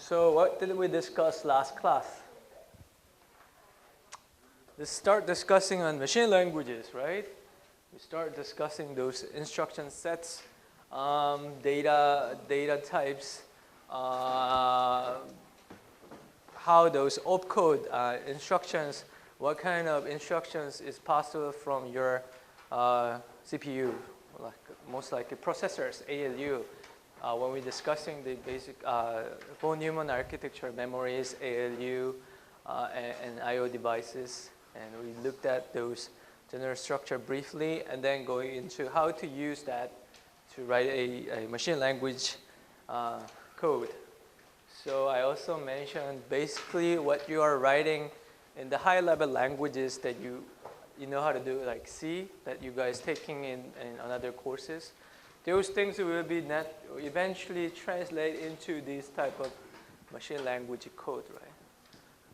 So what did we discuss last class? Let's start discussing on machine languages, right? We start discussing those instruction sets, data types, how those opcode instructions, what kind of instructions is possible from your CPU, most likely processors, ALU. When we're discussing the basic von Neumann architecture memories, ALU, and I/O devices, and we looked at those general structure briefly, and then going into how to use that to write a machine language code. So I also mentioned basically what you are writing in the high-level languages that you know how to do, like C, that you guys taking in other courses. Those things will be eventually translate into this type of machine language code, right?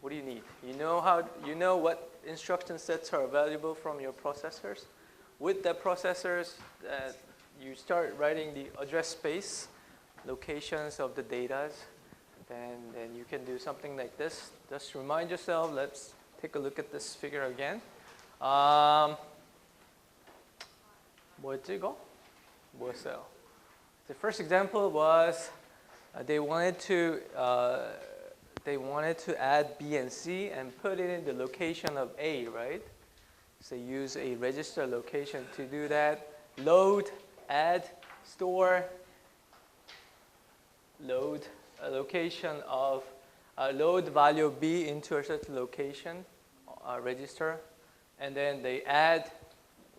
What do you need? You know what instruction sets are available from your processors. With the processors, you start writing the address space, locations of the data, then you can do something like this. Just remind yourself. Let's take a look at this figure again. 뭐였지 이거? 뭐였어요? The first example was they wanted to add B and C and put it in the location of A, right? So use a register location to do that. Load, add, store, load a location of load value of B into a certain location register, and then they add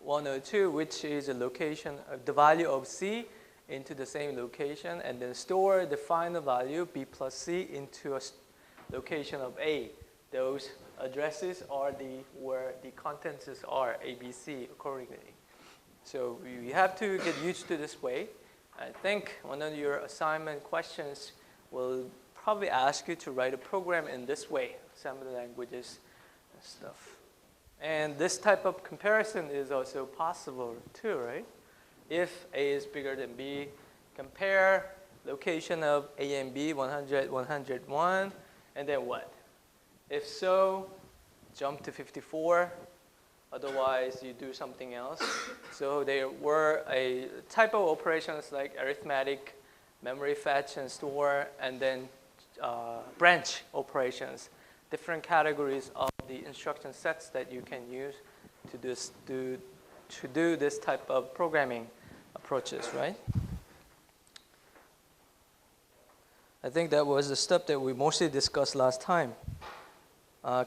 102, which is a location of the value of C into the same location, and then store the final value B plus C into a location of A. Those addresses are where the contents are, A, B, C, accordingly. So you have to get used to this way. I think one of your assignment questions will probably ask you to write a program in this way, assembly languages and stuff. And this type of comparison is also possible too, right? If A is bigger than B, compare location of A and B, 100, 101, and then what? If so, jump to 54. Otherwise, you do something else. So there were a type of operations like arithmetic, memory fetch and store, and then branch operations, different categories of the instruction sets that you can use to do this type of programming approaches, right? I think that was the stuff that we mostly discussed last time.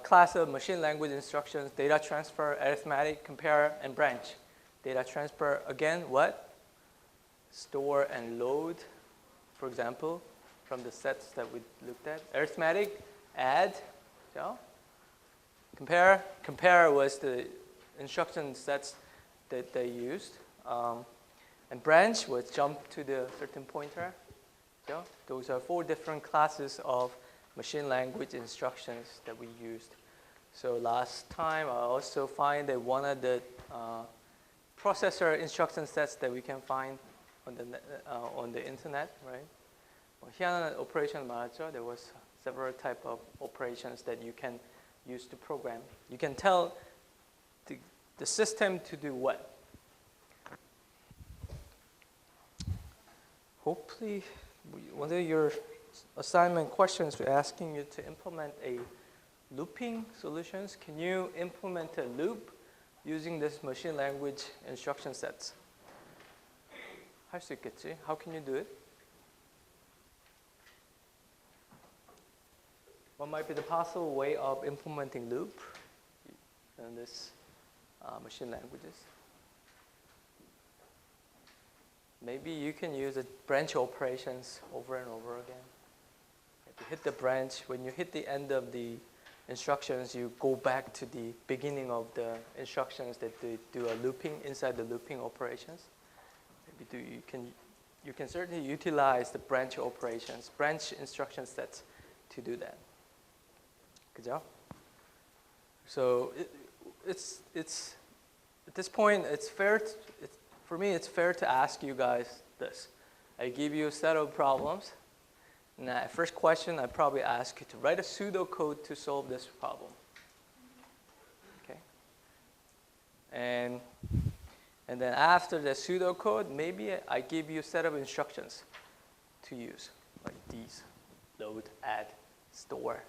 Class of machine language instructions, data transfer, arithmetic, compare, and branch. Data transfer, again, what? Store and load, for example, from the sets that we looked at. Arithmetic, add, so. Compare was the instruction sets that they used. And branch was jump to the certain pointer. So those are 4 different classes of machine language instructions that we used. So last time I also find that one of the processor instruction sets that we can find on the internet, right? 희한한 operation 말했죠. There was several type of operations that you can use to program. You can tell the system to do what? Hopefully, one of your assignment questions we're asking you to implement a looping solutions. Can you implement a loop using this machine language instruction sets? 할 수 있겠지? How can you do it? What might be the possible way of implementing loop in this machine languages? Maybe you can use the branch operations over and over again. If you hit the branch, when you hit the end of the instructions, you go back to the beginning of the instructions that they do a looping inside the looping operations. Maybe you can certainly utilize the branch operations, branch instruction sets to do that. 그죠? So it's at this point for me it's fair to ask you guys this. I give you a set of problems. Now, first question, I probably ask you to write a pseudocode to solve this problem. Okay. And then after the pseudocode, maybe I give you a set of instructions to use, like these: load, add, store.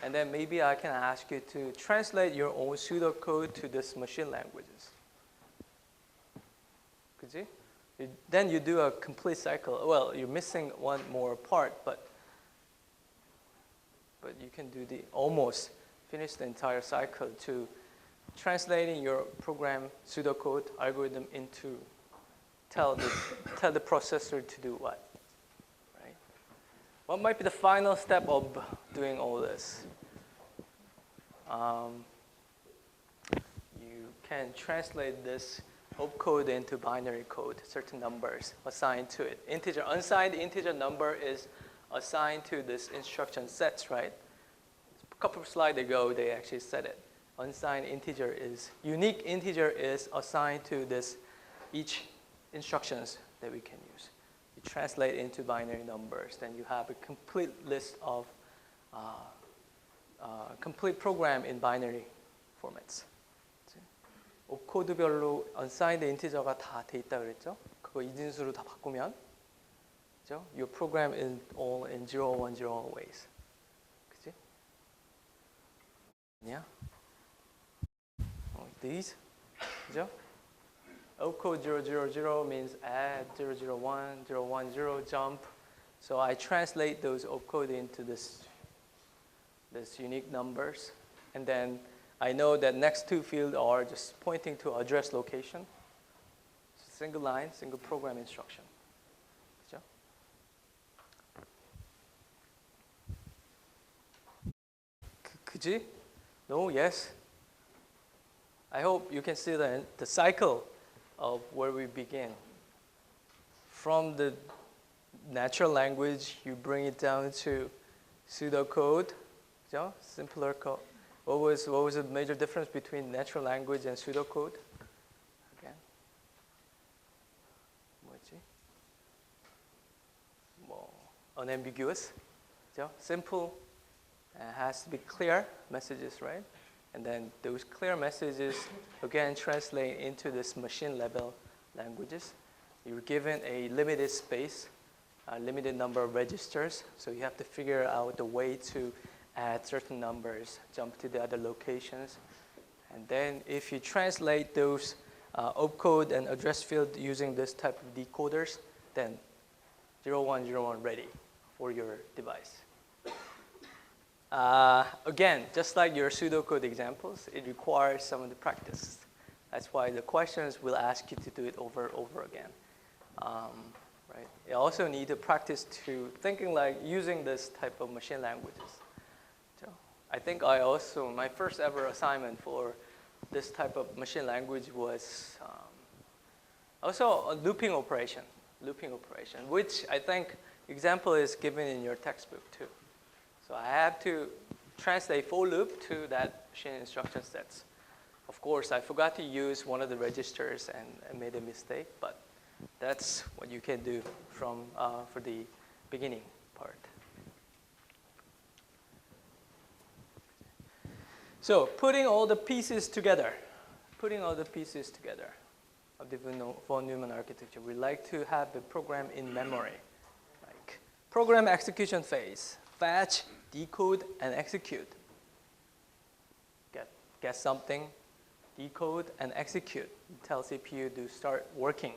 And then maybe I can ask you to translate your own pseudocode to this machine languages. 그치? Then you do a complete cycle. Well, you're missing one more part, but you can do almost finish the entire cycle to translating your program pseudocode algorithm into tell the processor to do what. Right? What might be the final step of doing all this? You can translate this opcode into binary code, certain numbers assigned to it. Integer, unsigned integer number is assigned to this instruction sets, right? A couple of slides ago, they actually said it. Unsigned integer is, unique integer is assigned to this, each instructions that we can use. You translate into binary numbers, then you have a complete list of, complete program in binary formats. 코드별로 unsigned integer가 다 돼 있다 그랬죠? 그거 이진수로 다 바꾸면, 그죠? Your program is all in 0101 ways. 그치? Yeah. These, 그죠? opcode 000 means add 001, 010, jump. So I translate those opcode into this unique numbers, and then I know that next two fields are just pointing to address location. Single line, single program instruction. 그죠? 그지? No, yes. I hope you can see the cycle of where we begin. From the natural language, you bring it down to pseudocode, 그죠? Simpler code. What was the major difference between natural language and pseudocode? Again, 뭐지? Unambiguous, 그죠? Simple, has to be clear messages, right? And then those clear messages again translate into this machine level languages. You're given a limited space, a limited number of registers, so you have to figure out the way to add certain numbers, jump to the other locations. And then if you translate those opcode and address field using this type of decoders, then 0101 ready for your device. Again, just like your pseudocode examples, it requires some of the practice. That's why the questions will ask you to do it over and over again. Right? You also need to practice to thinking like using this type of machine languages. I think my first ever assignment for this type of machine language was also a looping operation, which I think example is given in your textbook too. So I have to translate for loop to that machine instruction sets. Of course, I forgot to use one of the registers and made a mistake, but that's what you can do from for the beginning part. So putting all the pieces together of the von Neumann architecture, we like to have the program in memory. Like program execution phase, fetch, decode, and execute. Get something, decode, and execute. Tell CPU to start working.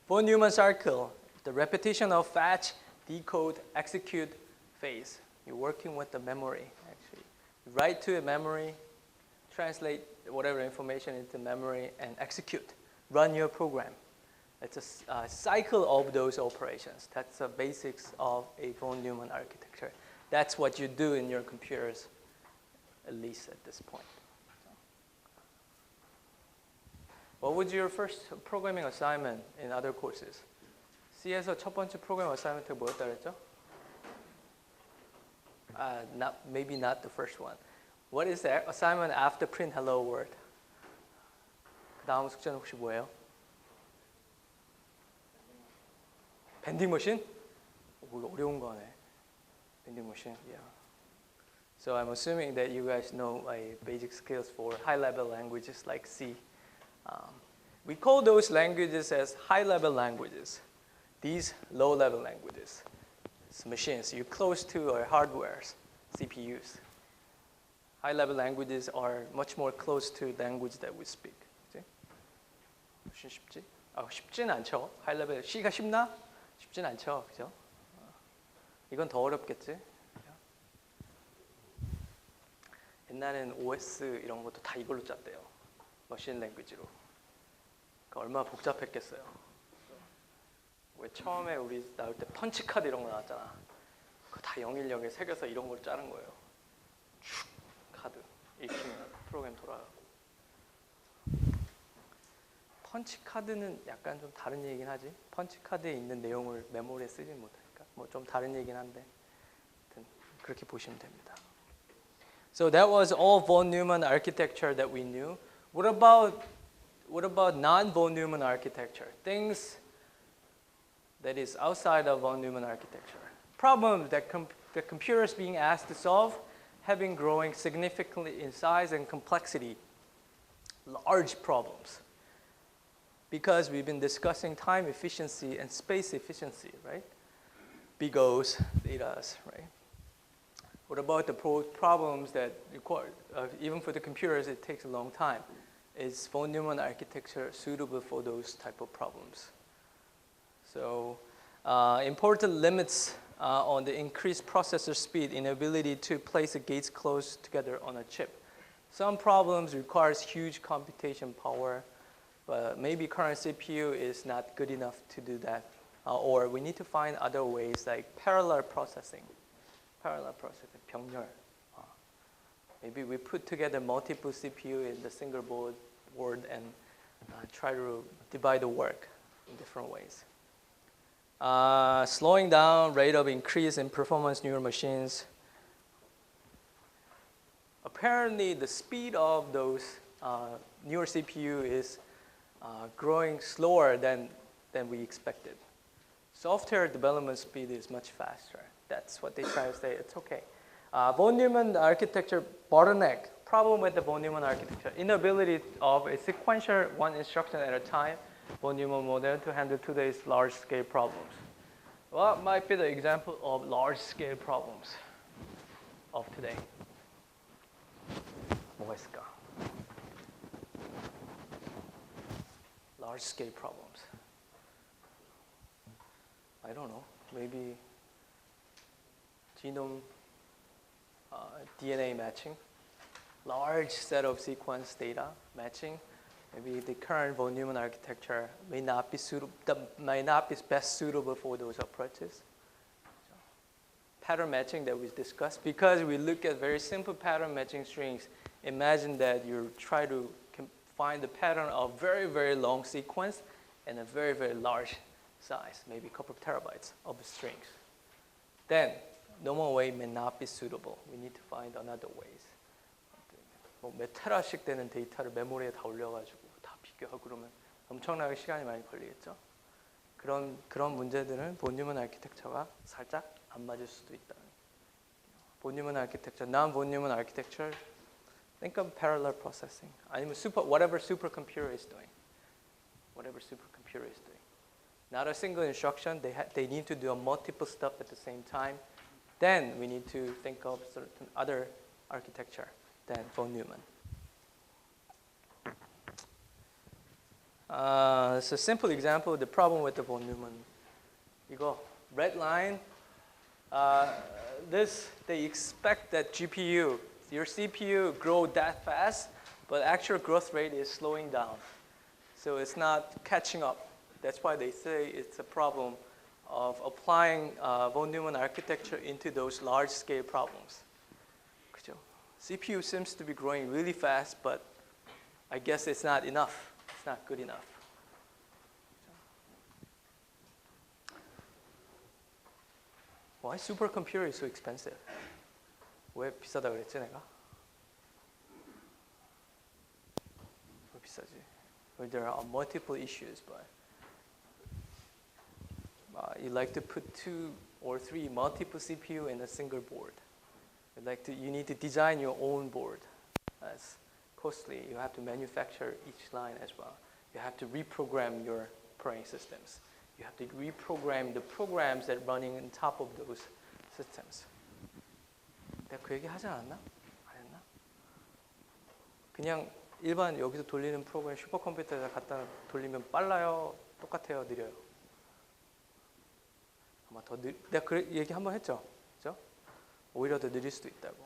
Von Neumann cycle, the repetition of fetch, decode, execute phase. You're working with the memory, actually. You write to a memory, translate whatever information into memory, and execute. Run your program. It's a cycle of those operations. That's the basics of a von Neumann architecture. That's what you do in your computers, at least at this point. What was your first programming assignment in other courses? C에서 첫 번째 프로그램 어사이먼트가 뭐였다 그랬죠? Maybe not the first one. What is the assignment after print hello world? 그 다음 숙제는 혹시 뭐예요? 밴딩 머신? 어려운 거네. vending machine, yeah. So I'm assuming that you guys know basic skills for high-level languages like C. We call those languages as high-level languages. These low-level languages. It's machines. You're close to our hardwares, CPUs. High-level languages are much more close to language that we speak. 그치? 훨씬 쉽지? 쉽진 않죠. high-level C가 쉽나? 쉽진 않죠. 그죠? 이건 더 어렵겠지? 옛날에는 OS 이런 것도 다 이걸로 짰대요. 머신 랭귀지로. 그러니까 얼마나 복잡했겠어요. 왜 처음에 우리 나올 때 펀치 카드 이런 거 나왔잖아. 그거 다 010에 새겨서 이런 걸 짜는 거예요. 슉 카드 읽히면 프로그램 돌아가고. 펀치 카드는 약간 좀 다른 얘기긴 하지. 펀치 카드에 있는 내용을 메모리에 쓰진 못하니까 뭐 좀 다른 얘기긴 한데 하여튼 그렇게 보시면 됩니다. So that was all von Neumann architecture that we knew. What about non-von Neumann architecture? Things that is outside of von Neumann architecture. Problems that the computers being asked to solve have been growing significantly in size and complexity. Large problems. Because we've been discussing time efficiency and space efficiency, right? Big O's, betas, right? What about the problems that require, even for the computers, it takes a long time? Is von Neumann architecture suitable for those type of problems? So important limits on the increased processor speed, inability to place the gates close together on a chip. Some problems requires huge computation power, but maybe current CPU is not good enough to do that. Or we need to find other ways like parallel processing. Parallel processing, 병렬. Maybe we put together multiple CPU in the single board and try to divide the work in different ways. Slowing down rate of increase in performance neural machines. Apparently, the speed of those newer CPU is growing slower than we expected. Software development speed is much faster. That's what they try to say. It's okay. Von Neumann architecture bottleneck. Problem with the von Neumann architecture. Inability of a sequential one instruction at a time von Neumann model to handle today's large-scale problems. What might be the example of large-scale problems of today? 뭐가 있을까? Large-scale problems. I don't know. Maybe genome DNA matching, large set of sequence data matching. Maybe the current von Neumann architecture may not be best suitable for those approaches. Pattern matching that we discussed, because we look at very simple pattern matching strings. Imagine that you try to find the pattern of very, very long sequence and a very, very large size, maybe a couple of terabytes of strings. Then normal way may not be suitable. We need to find another ways. 몇 테라씩 되는 데이터를 메모리에 다 올려가지고 다 비교하고 그러면 엄청나게 시간이 많이 걸리겠죠. 그런 문제들은 von Neumann architecture가 살짝 안 맞을 수도 있다. von Neumann architecture, non-von Neumann architecture. Think of parallel processing. 아니면 whatever supercomputer is doing. Whatever supercomputer is doing. Not a single instruction. They need to do multiple stuff at the same time. Then we need to think of certain other architecture than von Neumann. It's a simple example of the problem with the von Neumann. 이거 red line. They expect that GPU, your CPU, grow that fast, but actual growth rate is slowing down. So it's not catching up. That's why they say it's a problem of applying von Neumann architecture into those large-scale problems. 그죠? CPU seems to be growing really fast, but I guess it's not enough. It's not good enough. Why supercomputer is so expensive? 왜 비싸다 그랬지 내가? 왜 비싸지? Well, there are multiple issues, but you like to put two or 3 multiple CPU in a single board. You need to design your own board. That's costly. You have to manufacture each line as well. You have to reprogram your operating systems. You have to reprogram the programs that running on top of those systems. 내가 그 얘기 하지 않았나? 안 했나? 그냥 일반 여기서 돌리는 프로그램 슈퍼컴퓨터에다 갖다 돌리면 빨라요? 똑같아요? 느려요? 아마 더 내가 그 얘기 한번 했죠? 그죠? 오히려 더 느릴 수도 있다고.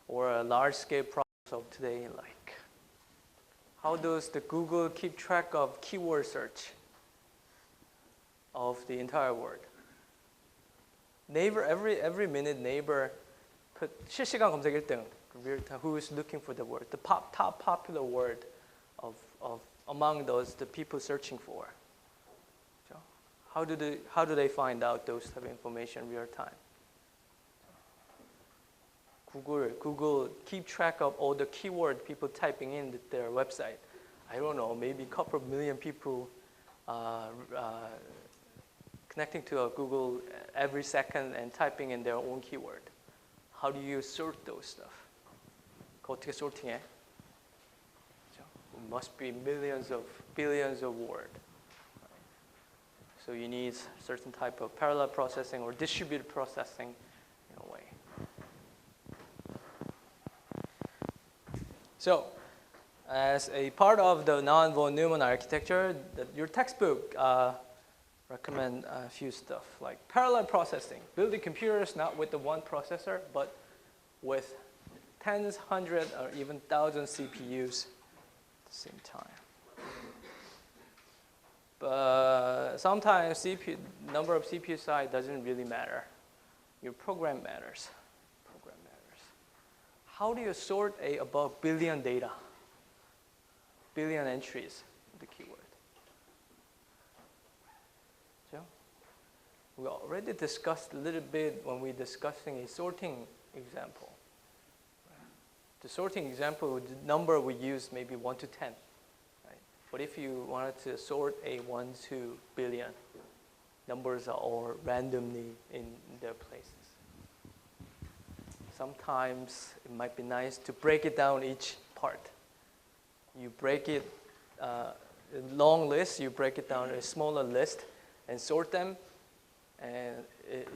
Or a large-scale problems of today, like how does the Google keep track of keyword search of the entire world? Naver, every minute Naver put 실시간 검색 1등, real time, who is looking for the word, the top popular word of among those the people searching for. How do they find out those type of information real time? Google keep track of all the keyword people typing in their website. I don't know, maybe a couple of million people connecting to a Google every second and typing in their own keyword. How do you sort those stuff? 그거 어떻게 sorting해? It must be billions of words. So you need certain type of parallel processing or distributed processing in a way. So, as a part of the non-von Neumann architecture, your textbook recommend a few stuff like parallel processing, building computers not with the one processor, but with tens, hundreds, or even thousands CPUs at the same time. But sometimes number of CPU size doesn't really matter. Your program matters. How do you sort about billion data, billion entries of the keyword? So, we already discussed a little bit when we discussing a sorting example. The sorting example, the number we use maybe 1 to 10. Right? But if you wanted to sort a 1 to billion, numbers are all randomly in their places. Sometimes it might be nice to break it down each part. You break it, a long list, you break it down a smaller list and sort them. And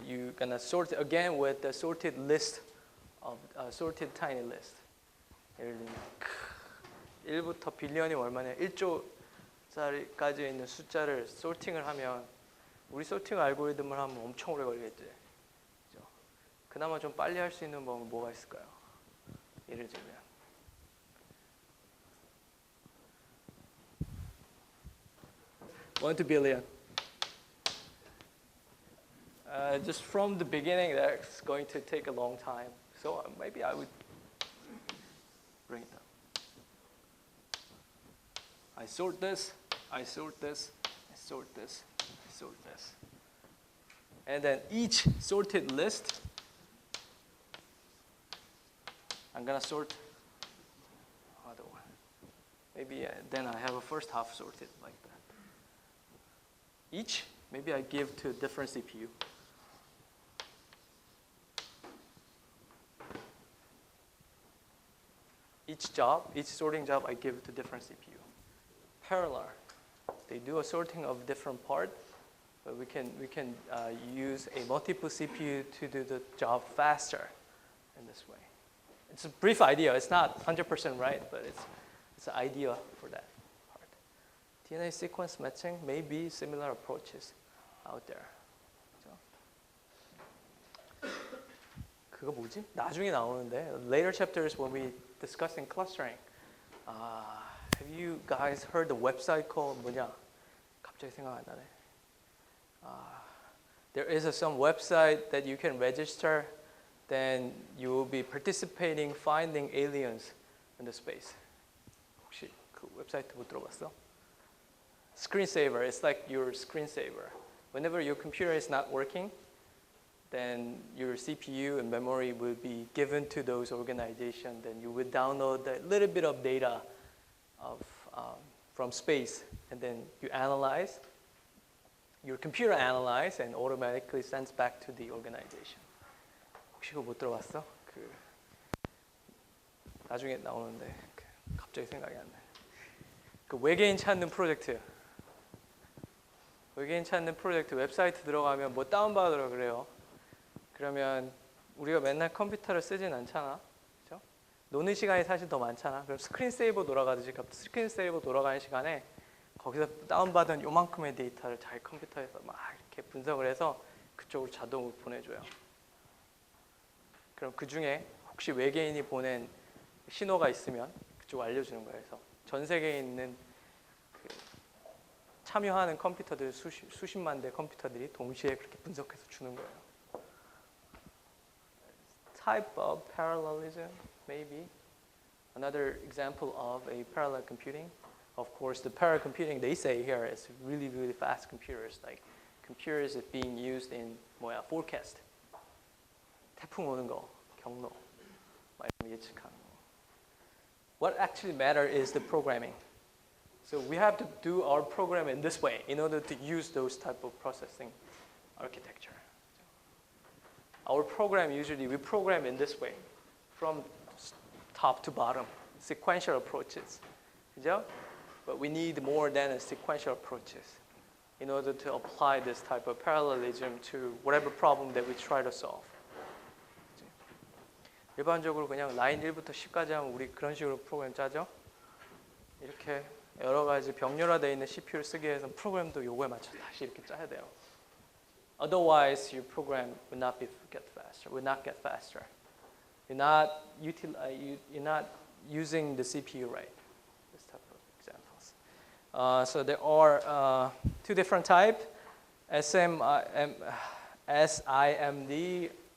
you're gonna sort it again with the sorted list of sorted tiny list. 예를 들면 1부터 빌리언이 얼마냐, 1조짜리까지 있는 숫자를 sorting을 하면 우리 sorting 알고리즘을 하면 엄청 오래 걸리겠지. 그나마 좀 빨리 할 수 있는 방법은 뭐가 있을까요? 예를 들면 1 to billion. Just from the beginning, that's going to take a long time. So maybe I would bring it down. I sort this, I sort this, I sort this, I sort this. And then each sorted list, I'm gonna sort another one. Maybe then I have a first half sorted like that. Each, maybe I give to a different CPU. Each sorting job I give to different CPU. Parallel, they do a sorting of different part, but we can use a multiple CPU to do the job faster in this way. It's a brief idea. It's not 100% right, but it's an idea for that part. DNA sequence matching may be similar approaches out there. 그거 뭐지? 나중에 나오는데 later chapters when we discussing clustering. Have you guys heard the website called 뭐냐? 갑자기 생각 안 나네. There is some website that you can register. Then you will be participating finding aliens in the space. 혹시 그 웹사이트 못 들어봤어? Screensaver, it's like your screensaver. Whenever your computer is not working, then your CPU and memory will be given to those organizations. Then you will download a little bit of data from space, and then you analyze your computer analyze and automatically sends back to the organization. 혹시 그거 못 들어봤어? 그 나중에 나오는데 갑자기 생각이 안 나요. 그 외계인 찾는 프로젝트. 외계인 찾는 프로젝트 웹사이트 들어가면 뭐 다운받으라 그래요. 그러면 우리가 맨날 컴퓨터를 쓰진 않잖아. 그렇죠? 노는 시간이 사실 더 많잖아. 그럼 스크린세이버 돌아가듯이 스크린세이버 돌아가는 시간에 거기서 다운받은 요만큼의 데이터를 자기 컴퓨터에서 막 이렇게 분석을 해서 그쪽으로 자동으로 보내줘요. 그럼 그 중에 혹시 외계인이 보낸 신호가 있으면 그쪽 알려주는 거예요. 그래서 전 세계에 있는 그 참여하는 컴퓨터들 수십만 대 컴퓨터들이 동시에 그렇게 분석해서 주는 거예요. Type of parallelism, maybe. Another example of a parallel computing. Of course, the parallel computing they say here is really, really fast computers, like computers that being used in forecast. 태풍 오는 거, 경로, 예측하는 거. What actually matters is the programming. So we have to do our program in this way in order to use those type of processing architecture. Our program usually we program in this way, from top to bottom, sequential approaches. 그죠? But we need more than a sequential approaches in order to apply this type of parallelism to whatever problem that we try to solve. 일반적으로 그냥 라인 1부터 10까지 하면 우리 그런 식으로 프로그램 짜죠. 이렇게 여러 가지 병렬화되어 있는 CPU를 쓰기 위해서는 프로그램도 요거에 맞춰서 다시 이렇게 짜야 돼요. Otherwise, your program will not get faster. You're not using the CPU right. This type of examples. So there are two different types: SIMD,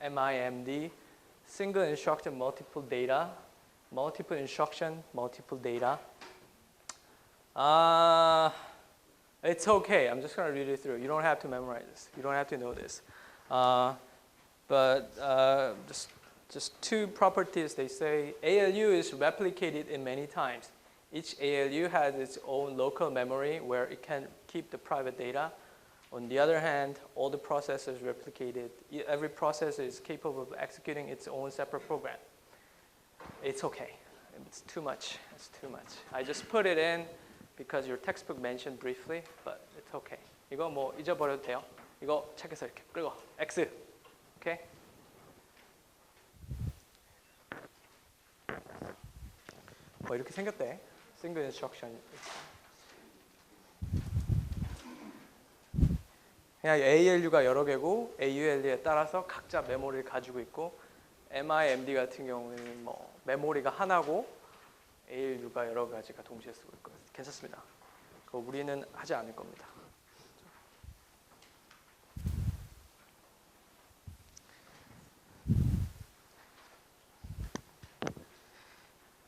MIMD. Single instruction, multiple data. Multiple instruction, multiple data. It's okay. I'm just going to read it through. You don't have to memorize this. You don't have to know this. But just two properties they say. ALU is replicated in many times. Each ALU has its own local memory where it can keep the private data. On the other hand, all the processors replicated. Every processor is capable of executing its own separate program. It's okay. It's too much. It's too much. I just put it in because your textbook mentioned briefly, but it's okay. 이거 뭐 잊어버려도 돼요. 이거 책에서 이렇게 끌고 X. Okay? 뭐 이렇게 생겼대. Single instruction. 그냥 ALU가 여러 개고 AULU에 따라서 각자 메모리를 가지고 있고 MIMD 같은 경우는 뭐 메모리가 하나고 ALU가 여러 가지가 동시에 쓰고 있고 괜찮습니다. 그거 우리는 하지 않을 겁니다.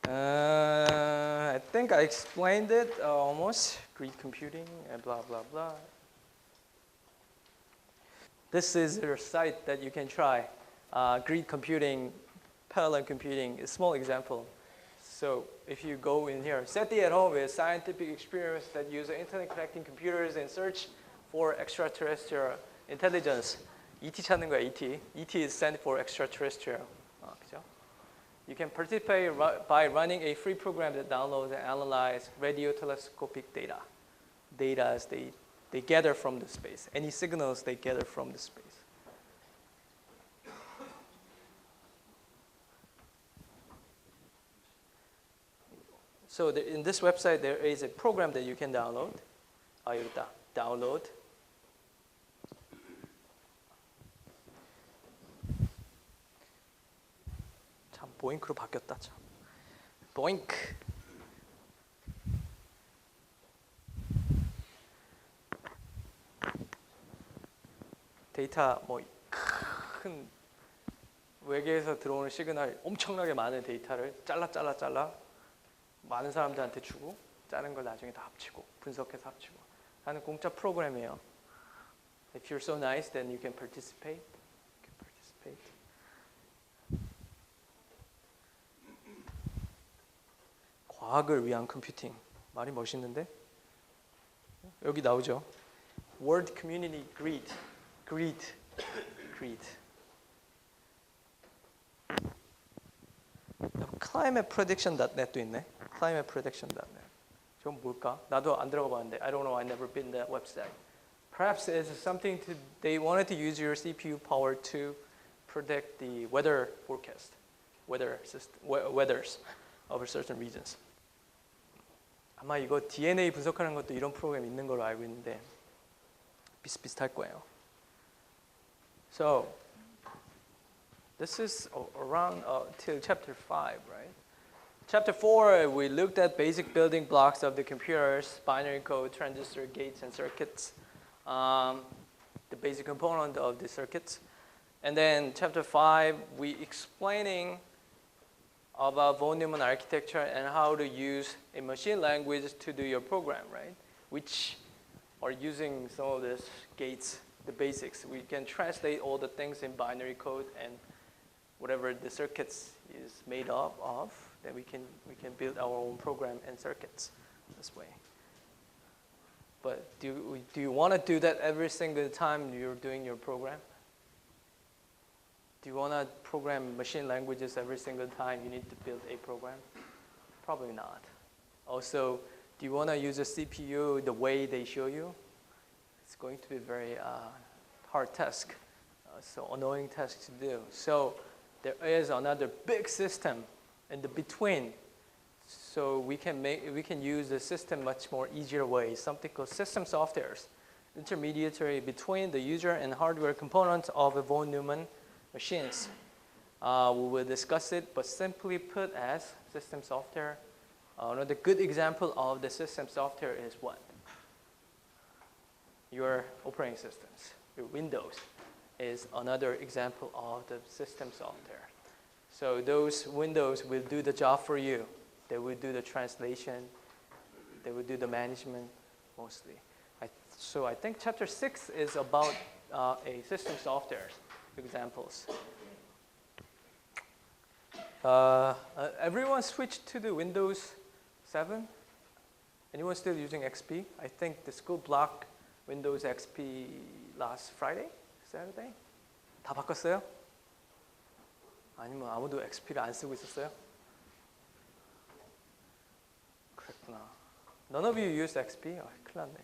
I think I explained it almost. Grid computing and blah blah blah. This is your site that you can try. Grid computing, parallel computing, a small example. So if you go in here, SETI at home is scientific experiments that use internet connecting computers and search for extraterrestrial intelligence. ET 찾는 거야, ET. ET is stand for extraterrestrial. 그죠? You can participate by running a free program that downloads and analyzes radio telescopic data. Data as they gather from the space. Any signals they gather from the space. So in this website, there is a program that you can download. 여기다 download. 참 보잉크로 바뀌었다. 참. 보잉크. 데이터 뭐 큰 외계에서 들어오는 시그널 엄청나게 많은 데이터를 잘라 많은 사람들한테 주고 자른 걸 나중에 다 합치고 분석해서 합치고 하는 공짜 프로그램이에요. If you're so nice, then you can participate. 과학을 위한 컴퓨팅 말이 멋있는데 여기 나오죠. World Community Greet. climateprediction.net도 있네. climateprediction.net. 좀 뭘까? 나도 안 들어가 봤는데. I don't know. I've never been to that website. Perhaps it's something they wanted to use your CPU power to predict the weather forecast, weathers of certain regions. 아마 이거 DNA 분석하는 것도 이런 프로그램 있는 걸로 알고 있는데 비슷비슷할 거예요. So this is around till chapter 5, right? Chapter 4, we looked at basic building blocks of the computers, binary code, transistor, gates, and circuits, the basic component of the circuits. And then chapter 5, we explaining about von Neumann architecture and how to use a machine language to do your program, right? Which are using some of these gates, the basics. We can translate all the things in binary code and whatever the circuits is made up of, then we can build our own program and circuits this way. But do you want to do that every single time you're doing your program? Do you want to program machine languages every single time you need to build a program? Probably not. Also, do you want to use a CPU the way they show you? It's going to be a very hard task, so annoying task to do. So there is another big system in the between. So we can use the system much more easier way, something called system softwares, intermediary between the user and hardware components of a von Neumann machines. We will discuss it, but simply put as system software. Another good example of the system software is what? Your operating systems, your Windows is another example of the system software. So those Windows will do the job for you. They will do the translation. They will do the management mostly. So I think chapter 6 is about a system software examples. Everyone switched to the Windows 7? Anyone still using XP? I think the school blocked Windows XP last Friday, Saturday? 다 바꿨어요? 아니면 아무도 XP를 안 쓰고 있었어요? 그랬구나. None of you use XP? 큰일 났네.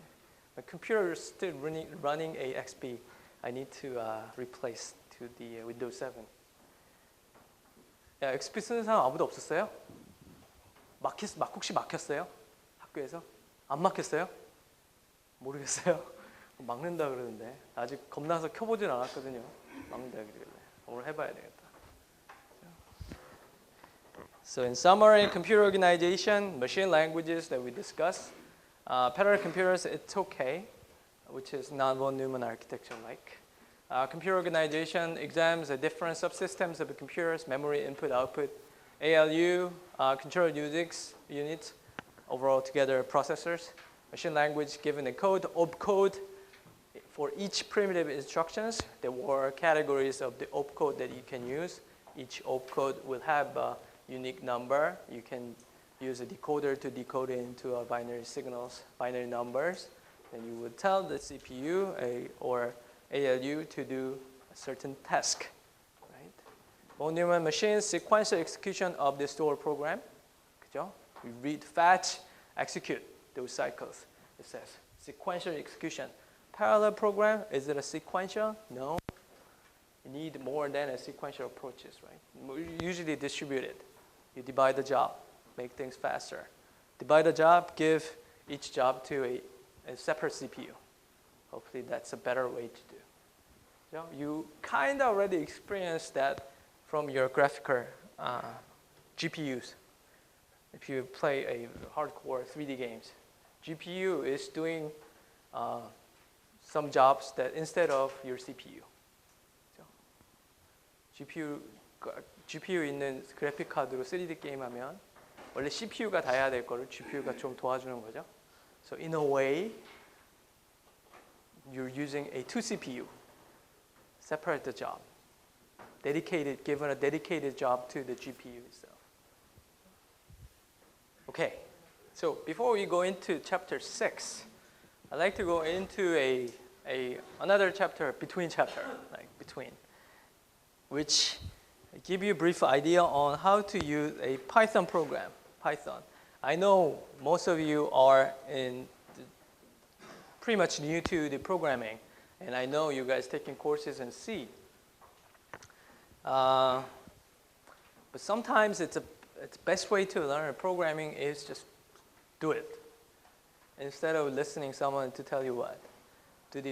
My computer is still running a XP. I need to replace to the Windows 7. 야, XP 쓰는 사람 아무도 없었어요? 혹시 막혔어요? 학교에서? 안 막혔어요? 모르겠어요. 막는다 그러는데 아직 겁나서 켜보진 않았거든요. 막는다 그러길래 오늘 해봐야 되겠다. So in summary, computer organization, machine languages that we discussed, parallel computers, it's okay, which is non-von Neumann architecture like. Computer organization examines the different subsystems of the computers, memory, input, output, ALU, control units, overall together processors, machine language given a code, opcode for each primitive instructions. There were categories of the opcode that you can use. Each opcode will have a unique number. You can use a decoder to decode it into binary signals, binary numbers. Then you would tell the CPU or ALU to do a certain task. Right? Von Neumann machines, sequential execution of the store program. 그죠? We read, fetch, execute those cycles. It says sequential execution. Parallel program, is it a sequential? No. You need more than a sequential approaches, right? Usually distributed. You divide the job, make things faster. Divide the job, give each job to a separate CPU. Hopefully that's a better way to do. You kind of already experienced that from your graphical GPUs. If you play a hardcore 3D games, GPU is doing some jobs that instead of your CPU. GPU 있는 그래픽 카드로 3D 게임 하면 원래 CPU가 다 해야 될 거를 GPU가 좀 도와주는 거죠. So in a way, you're using a 2 CPU. Separate the job. Given a dedicated job to the GPU itself. Okay, so before we go into chapter 6, I'd like to go into a another chapter, between chapter, like between, which give you a brief idea on how to use a Python program, Python. I know most of you are pretty much new to the programming, and I know you guys taking courses in C. But sometimes it's best way to learn programming is just do it. Instead of listening someone to tell you what. Do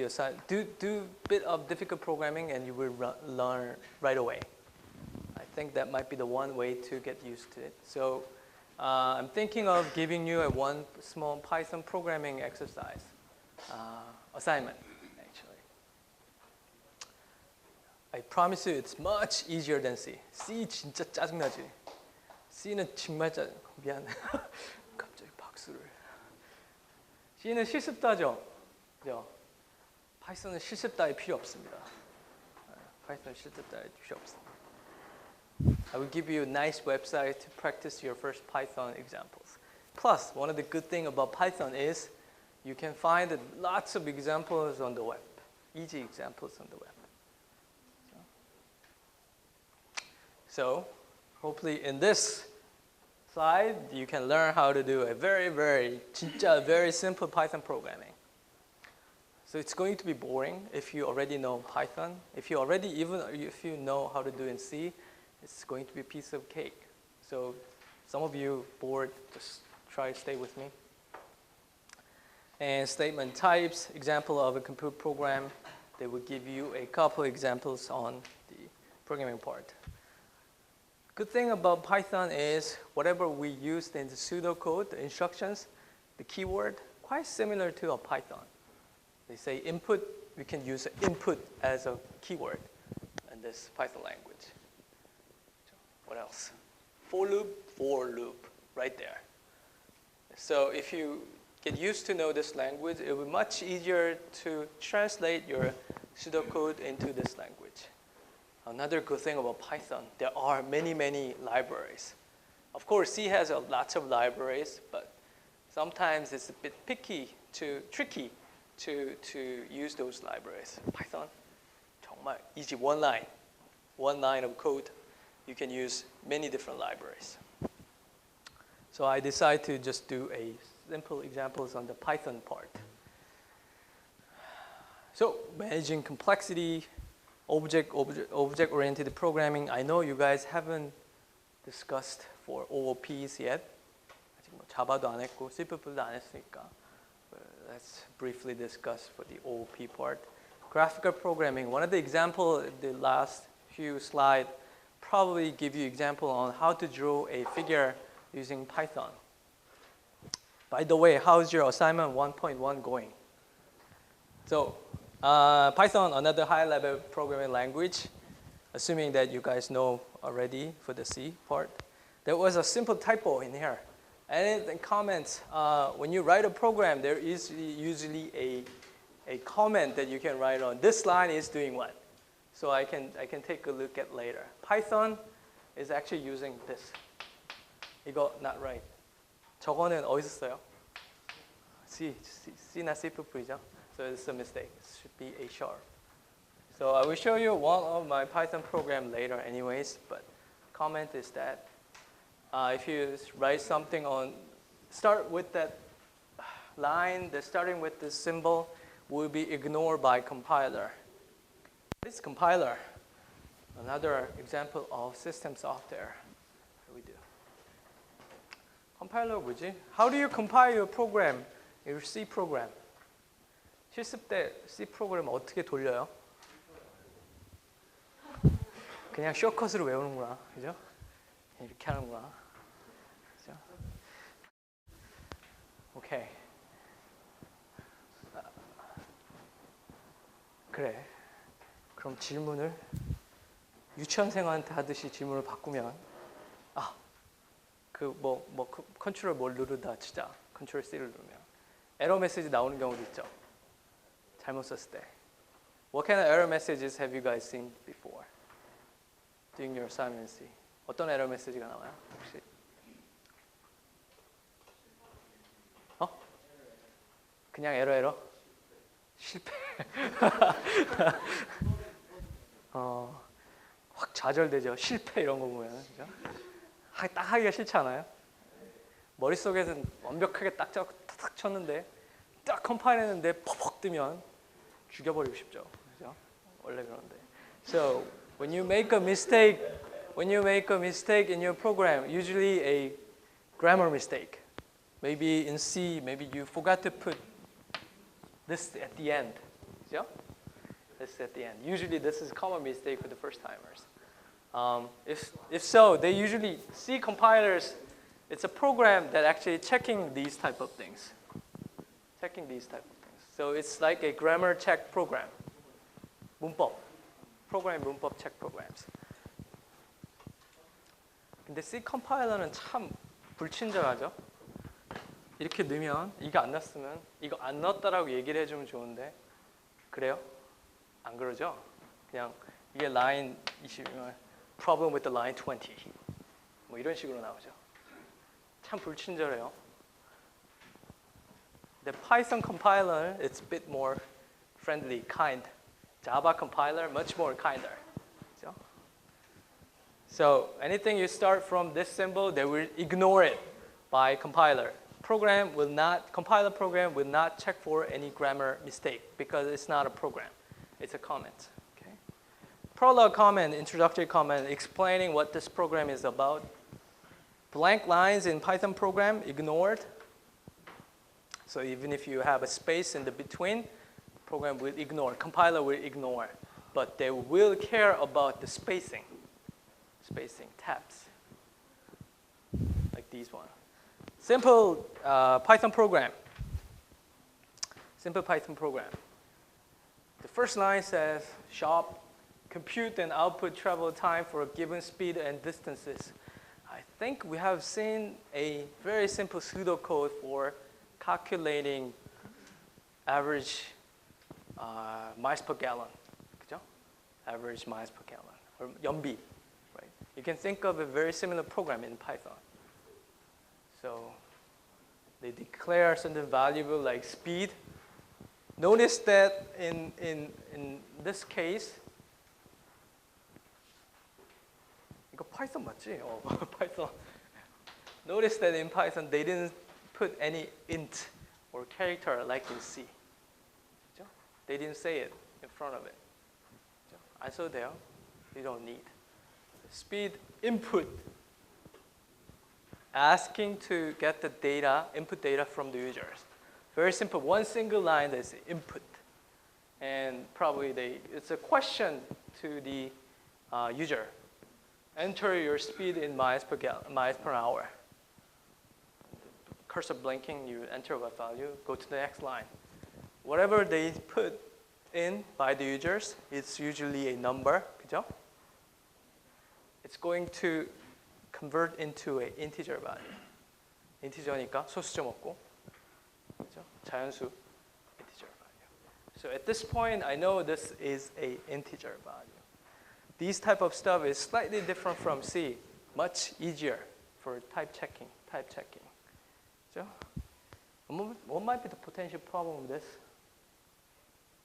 bit of difficult programming and you will learn right away. I think that might be the one way to get used to it. So I'm thinking of giving you one small Python programming exercise, assignment, actually. I promise you it's much easier than C. C 진짜 짜증나지. C는 정말 미안. 갑자기 박수를. C는 실습 따죠, 그죠? 파이썬은 실습 따위 필요 없습니다. 파이썬은 실습 따위 필요 없습니다. I will give you a nice website to practice your first Python examples. Plus, one of the good things about Python is you can find lots of examples on the web, easy examples on the web. So, hopefully in this slide, you can learn how to do a 진짜 very simple Python programming. So it's going to be boring if you already know Python. If you know how to do in C, it's going to be a piece of cake. So some of you bored, just try to stay with me. And statement types, example of a computer program. They will give you a couple examples on the programming part. Good thing about Python is whatever we used in the pseudocode, the instructions, the keyword, quite similar to a Python. They say input, we can use input as a keyword in this Python language. What else? For loop, right there. So if you get used to know this language, it will be much easier to translate your pseudocode into this language. Another good thing about Python, there are many libraries. Of course, C has lots of libraries, but sometimes it's a bit tricky to use those libraries. Python, 정말 easy, one line of code. You can use many different libraries. So I decided to just do a simple examples on the Python part. So managing complexity, object-oriented programming. I know you guys haven't discussed for OOPs yet. 아직 뭐 자바도 안 했고 C++도 안 했으니까. Let's briefly discuss for the OOP part. Graphical programming. One of the examples, the last few slides, probably give you example on how to draw a figure using Python. By the way, how's your assignment 1.1 going? So Python, another high-level programming language, assuming that you guys know already for the C part. There was a simple typo in here. And in comments, when you write a program, there is usually a comment that you can write on. This line is doing what? So I can take a look at later. Python is actually using this. 이거 not right. 저거는 어디서 써요? C나 C++이죠. So it's a mistake. It should be A#. So I will show you one of my Python program later anyways, but comment is that if you write something start with that line, starting with this symbol will be ignored by compiler. This compiler, another example of system software. What do we do? Compiler 뭐지? How do you compile your program, your C program? 실습 때 C 프로그램 어떻게 돌려요? 그냥 숏컷으로 외우는구나, 그죠? 이렇게 하는구나, 그죠? 오케이. 그래. 그럼 질문을 유치원생한테 하듯이 질문을 바꾸면 컨트롤 뭘 누르다 치자. 컨트롤 C를 누르면 에러 메시지 나오는 경우도 있죠. 잘못 썼을 때. What kind of error messages have you guys seen before? Doing your assignment C. 어떤 에러 메시지가 나와요? 혹시? 그냥 에러? 실패. 확 좌절되죠. 실패 이런 거 보면. 그죠? 딱 하기가 싫지 않아요? 머릿속에서는 완벽하게 딱 쳤는데 딱 컴파일 했는데 퍽퍽 뜨면 죽여버리고 싶죠. 그죠? 원래 그런데. So when you make a mistake in your program, usually a grammar mistake. Maybe in C, maybe you forgot to put this at the end. 그죠? This at the end. Usually this is a common mistake for the first timers. If so, they usually C compilers. It's a program that actually checking these type of things. Checking these type of things. So it's like a grammar check program. 문법. program 문법 check programs. 근데 C 컴파일러는 참 불친절하죠. 이렇게 넣으면 이거 안 넣었으면 이거 안 넣었다라고 얘기를 해주면 좋은데 그래요? 안 그러죠? 그냥 이게 line 20이면 problem with the line 20 뭐 이런 식으로 나오죠. 참 불친절해요. The Python compiler it's a bit more friendly, kind. Java compiler much more kinder. 그렇죠? So anything you start from this symbol, they will ignore it by compiler. Compiler program will not check for any grammar mistake because it's not a program. It's a comment. Okay? Prologue comment, introductory comment, explaining what this program is about. Blank lines in Python program ignored. So even if you have a space in the between, program will ignore, compiler will ignore, but they will care about the spacing tabs, like these one. Simple Python program. Simple Python program. The first line says, shop, compute and output travel time for a given speed and distances. I think we have seen a very simple pseudocode for calculating average miles per gallon, 그죠? Average miles per gallon, or 연비, right? You can think of a very similar program in Python. So they declare something valuable like speed. Notice that in this case, 이거 Python 맞지? Python. Notice that in Python they didn't put any int or character like in C. 그죠? They didn't say it in front of it. 그죠? 안 써도 돼요. You don't need. Speed input. Asking to get the data, input data from the users. Very simple, one single line that's input. And probably it's a question to the user. Enter your speed in miles per hour. Cursor blinking, you enter what value, go to the next line. Whatever they put in by the users, it's usually a number, 그죠? It's going to convert into an integer value. 인티저니까 소수점 없고, 그죠? 자연수 integer value. So at this point, I know this is a integer value. These type of stuff is slightly different from C, much easier for type checking. 그죠? What might be the potential problem with this?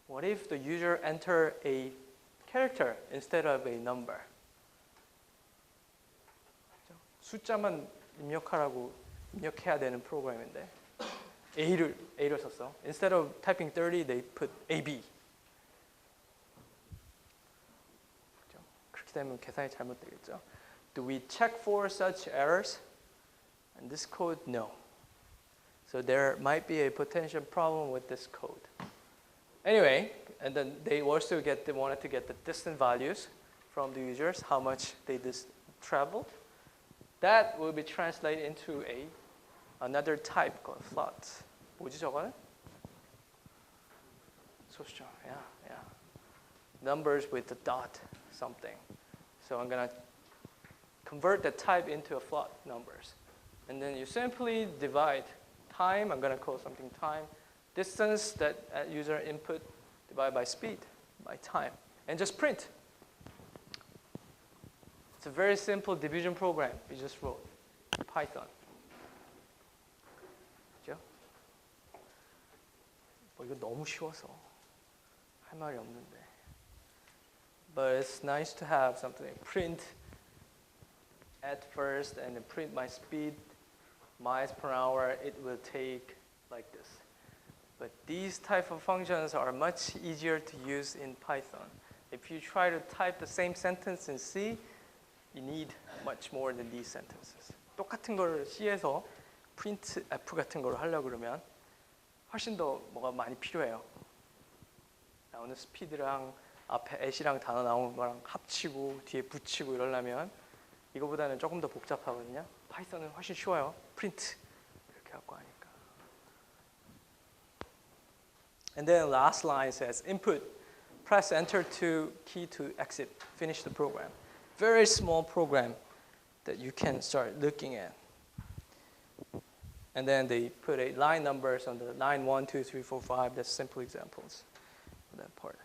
What if the user enter a character instead of a number? 숫자만 입력해야 되는 프로그램인데 A를 썼어. Instead of typing 30, they put AB. 그렇죠? 그렇게 되면 계산이 잘못되겠죠. Do we check for such errors? In this code, no. So there might be a potential problem with this code. Anyway, and then they also wanted to get the distance values from the users, how much they traveled. That will be translated into another type called floats. 뭐지 저거는? 소수점, yeah. Numbers with a dot, something. So I'm gonna convert the type into a float numbers. And then you simply divide time, I'm gonna call something time, distance that user input, divide by speed, by time, and just print. It's a very simple division program we just wrote, Python. 그죠? 이거 너무 쉬워서 할 말이 없는데. But it's nice to have something. Print at first and then print my speed, miles per hour. It will take like this. But these type of functions are much easier to use in Python. If you try to type the same sentence in C, you need much more than these sentences. 똑같은 걸 C에서 print F 같은 걸 하려고 그러면 훨씬 더 뭐가 많이 필요해요. 나오는 스피드랑 앞에 at이랑 단어 나오는 거랑 합치고 뒤에 붙이고 이러려면 이거보다는 조금 더 복잡하거든요. 파이썬은 훨씬 쉬워요. print 이렇게 갖고 하니까. And then last line says input, press enter to key to exit, finish the program. Very small program that you can start looking at. And then they put a line numbers on the line 1, 2, 3, 4, 5. That's simple examples of that part.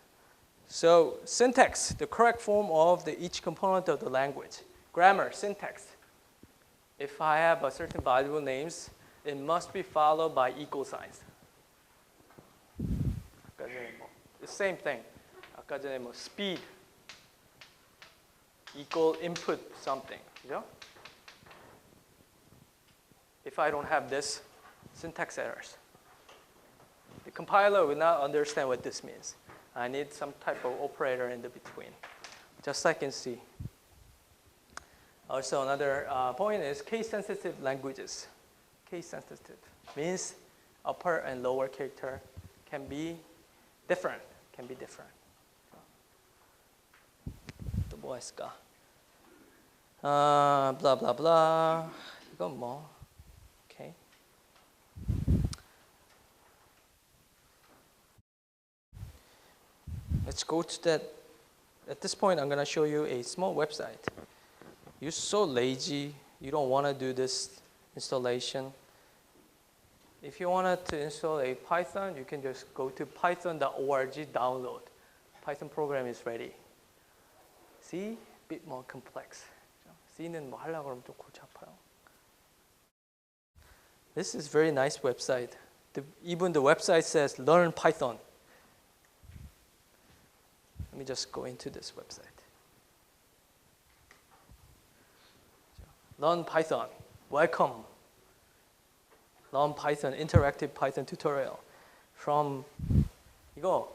So syntax, the correct form of each component of the language. Grammar, syntax. If I have a certain valuable names, it must be followed by equal signs. 아까 전에 the same thing. 아까 전에 speed equal input something. 그죠? If I don't have this, syntax errors. The compiler will not understand what this means. I need some type of operator in the between, just like in C. Also, another point is case-sensitive languages. Case-sensitive means upper and lower character can be different. 또 뭐가 있을까? blah blah blah. 이건 뭐? Okay. Let's go to that. At this point, I'm going to show you a small website. You're so lazy, you don't want to do this installation. If you wanted to install a Python, you can just go to python.org, download. Python program is ready. C, a bit more complex. C는 뭐 하려고 하면 좀 골치 아파요. This is very nice website. Even the website says learn Python. Let me just go into this website. Learn Python. Welcome. Learn Python, interactive Python tutorial. From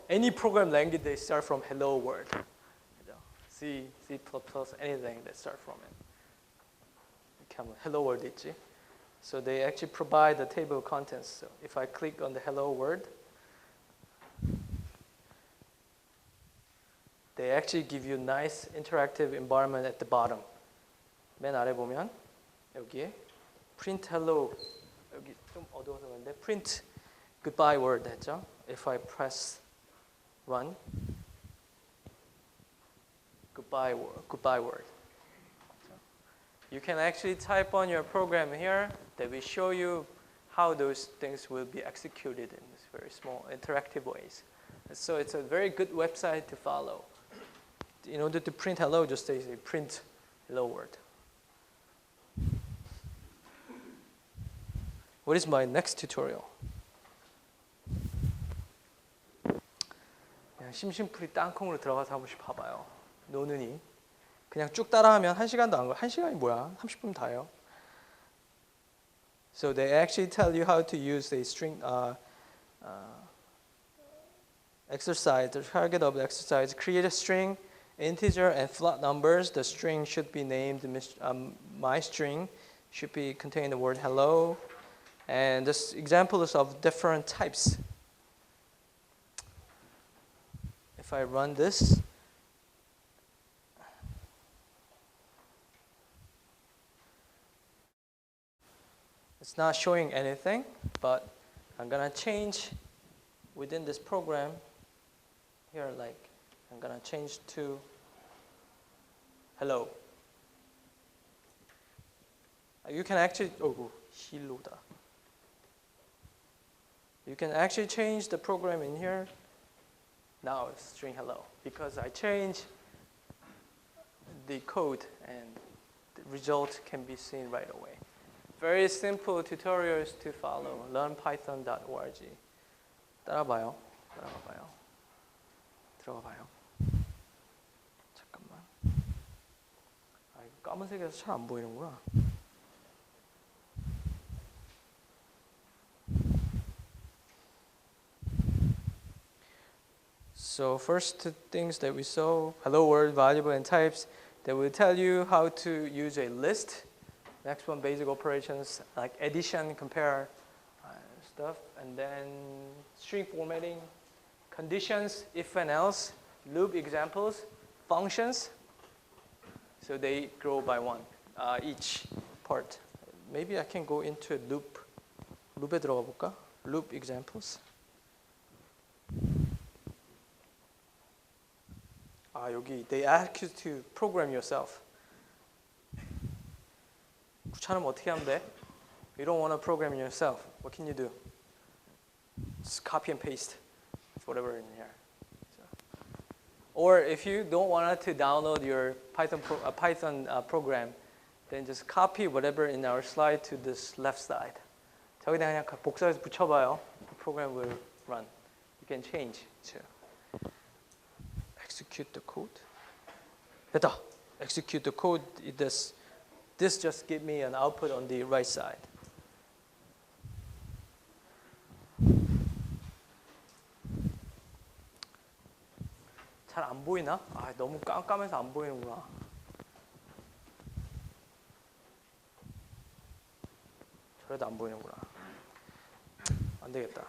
any program language, they start from hello world. C, C++, anything that start from it. Hello world 있지? So they actually provide the table of contents. So if I click on the hello world, they actually give you nice interactive environment at the bottom. 맨 아래 보면 여기에 print hello, 여기 좀 어두워서 그런데 print goodbye word 했죠? If I press run, goodbye word. You can actually type on your program here that will show you how those things will be executed in this very small interactive ways. So it's a very good website to follow. In order to print hello, just say print hello world. What is my next tutorial? 그냥 심심풀이 땅콩으로 들어가서 한 번씩 봐봐요. 노느니. 그냥 쭉 따라하면 1시간도 안 걸려. 1시간이 뭐야? 30분 다예요. So they actually tell you how to use a string exercise. The target of the exercise: create a string, integer and float numbers. The string should be named my string. Should be contain the word hello. And this examples of different types. If I run this, it's not showing anything, but I'm gonna change within this program here, like I'm gonna change to hello. You can actually, hello다. You can actually change the program in here. Now it's string hello because I changed the code and the result can be seen right away. Very simple tutorials to follow. learnpython.org. 따라봐요. 들어가 봐요. 잠깐만. 아, 이거 까만색이라서 잘 안 보이는구나. So first two things that we saw, hello world, variable, and types, that will tell you how to use a list. Next one, basic operations like addition, compare, stuff. And then string formatting, conditions, if and else, loop examples, functions. So they grow by one, each part. Maybe I can go into a loop. loop에 들어가 볼까? Loop examples. 여기 they ask you to program yourself. 귀찮으면 어떻게 하면 돼? You don't want to program yourself. What can you do? Just copy and paste whatever in here. So. Or if you don't want to download your Python program, then just copy whatever in our slide to this left side. 저기다 그냥 복사해서 붙여봐요. The program will run. You can change too. Execute the code. 됐다. Execute the code. This just give me an output on the right side. 잘 안 보이나? 너무 깜깜해서 안 보이는구나. 저래도 안 보이는구나. 안 되겠다.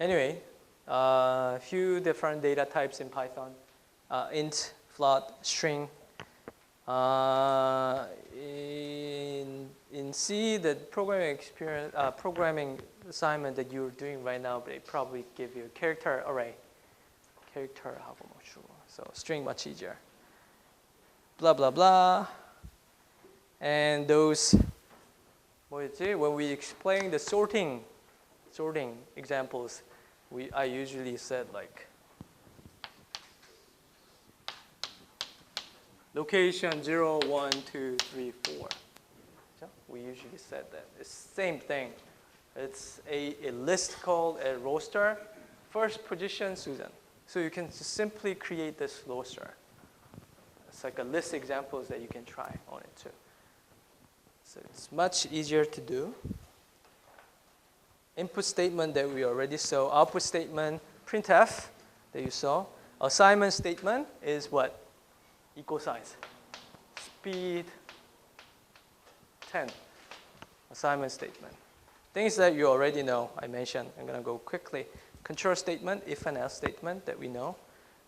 Anyway, a few different data types in Python. Int, float, string. In C, the programming assignment that you're doing right now, they probably give you a character array. character하고 뭐 주고. So string much easier. Blah blah blah. And those 뭐였지? When we explain the sorting examples, I usually said like location 0, 1, 2, 3, 4. We usually said that. It's the same thing. It's a list called a roster. First position, Susan. So you can just simply create this roster. It's like a list examples that you can try on it too. So it's much easier to do. Input statement that we already saw. Output statement, printf that you saw. Assignment statement is what? Equal signs. Speed 10. Assignment statement. Things that you already know, I mentioned. I'm going to go quickly. Control statement, if and else statement that we know.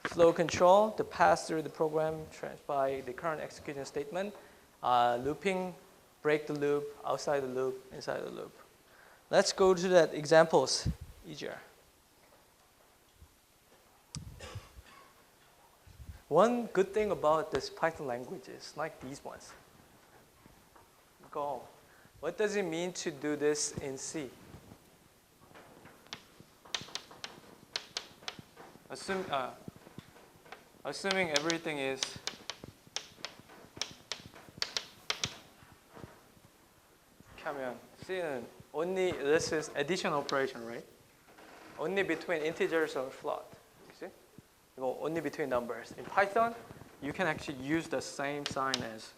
Flow control, the pass through the program by the current execution statement. Looping, break the loop, outside the loop, inside the loop. Let's go to that examples, easier. One good thing about this Python language is like these ones. Go. What does it mean to do this in C? Assuming everything is 하면 C는 only, this is addition operation, right? Only between integers or float. You see? Only between numbers. In Python, you can actually use the same sign as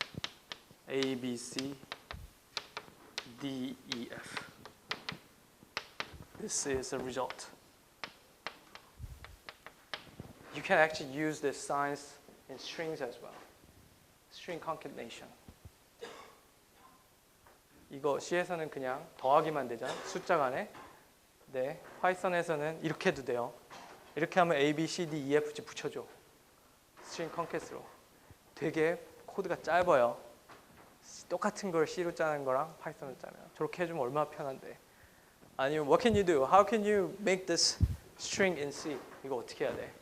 A, B, C, D, E, F. This is the result. You can actually use the signs in strings as well. String concatenation. 이거 C에서는 그냥 더하기만 되잖아. 숫자 간에. 네, 파이썬에서는 이렇게 해도 돼요. 이렇게 하면 A, B, C, D, E, F, G 붙여줘. 스트링 컨캣으로. 되게 코드가 짧아요. 똑같은 걸 C로 짜는 거랑 파이썬으로 짜면. 저렇게 해주면 얼마나 편한데. 아니면 what can you do? How can you make this string in C? 이거 어떻게 해야 돼?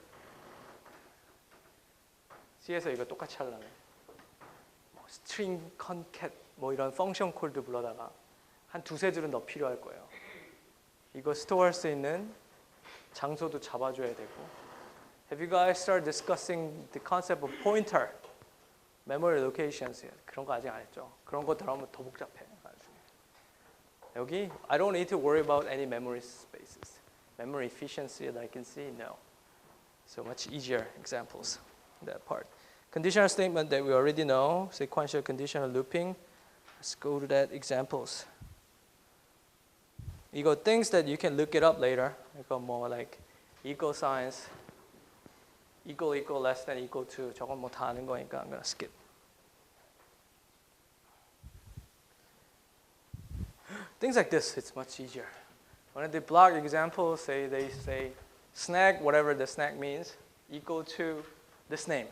C에서 이거 똑같이 하려면 string concat 뭐 이런 펑션 콜도 불러다가 한 두세 줄은 더 필요할 거예요. 이거 스토어할 수 있는 장소도 잡아줘야 되고. Have you guys started discussing the concept of pointer, memory locations? 그런 거 아직 안 했죠. 그런 거 들어가면 더 복잡해. 나중에. 여기 I don't need to worry about any memory spaces. Memory efficiency that I can see, no. So much easier examples in that part. Conditional statement that we already know, sequential conditional looping. Let's go to that examples. 이거 things that you can look it up later. 이거 뭐 like equal signs, equal, less than, equal to. 저건 뭐 다 아는 거니까 I'm gonna skip. Things like this, it's much easier. When they block examples, they say snag, whatever the snag means, equal to this name.